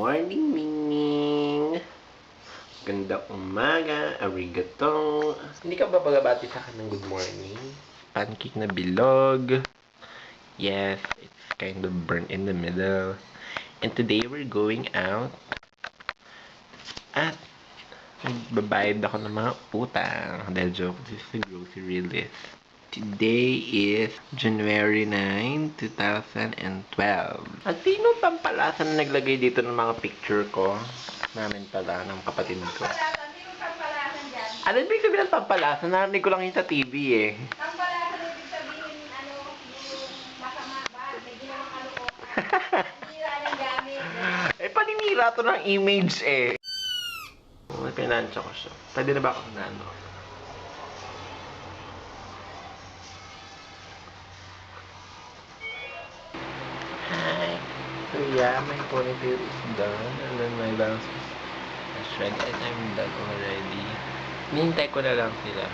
morning, Mingming! Ganda umaga, arigato. Hindi ka ba bagabati sa akin ng good morning? Pancake na bilog. Yes, it's kind of burnt in the middle. And today we're going out. At magbabayad ako ng mga utang. Dahil joke, this is a grocery list. Today is January 9, 2012. At sino pampalasan na naglagay dito ng mga picture ko? Namin pala, ng kapatid ko. Ano ibig sabihin ng pampalasan? Narinig ko lang yun sa TV eh. Pampalasan ibig sabihin, yung masama ba? May ginawang ano ko. Paninira ng gamit. Paninira to ng image eh. May pinansya ko siya. Pwede na ba ako na ano? Hi. So yeah, my ponytail is done. And then my bangs is ready. And I'm done already. Nihintay ko na lang sila.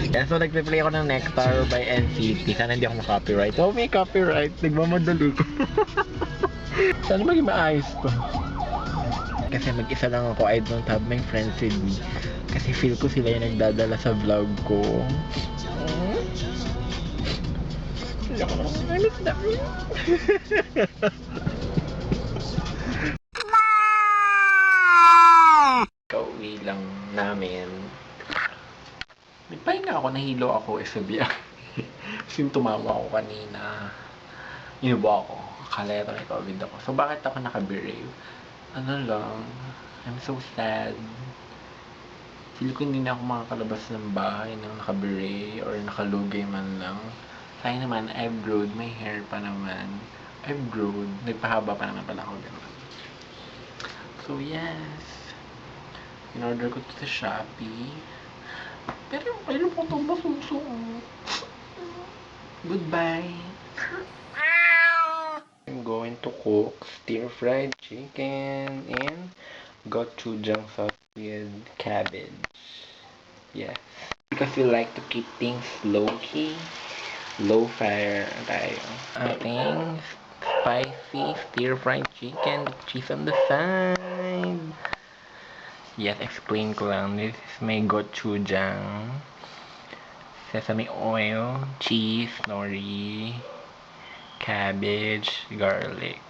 Yeah, so nagpe-play ako ng Nectar by NCT. Sana hindi ako na-copyright. Oh, may copyright. Nagmamadali ko. Sana maging maayos to. Kasi mag-isa lang ako. I don't have my friends with me. Kasi feel ko sila yung nagdadala sa vlog ko. I miss them. Kauwi lang namin. May pahinga ako, nahilo ako, sabihan. Kasi tumawa ako kanina. Inubo ako. Akala ito may COVID ako. So, bakit ako naka-brave? Ano lang, I'm so sad. Feel ko hindi na ako makakalabas ng bahay nang naka-beret or nakalugay man lang. Sayang naman, I've growed my hair pa naman. I've growed. Nagpahaba pa naman pala ako ganun. So, yes. In-order ko to sa Shopee. Pero mayroon po itong masusuot. Goodbye. I'm going to cook stir-fried chicken and gochujang sauce with cabbage. Yes. Because we like to keep things low-key. Low fire tayo. Ating spicy stir-fried chicken with cheese on the side. Yes, explain ko lang. This is my gochujang. Sesame oil, cheese, nori, cabbage, garlic.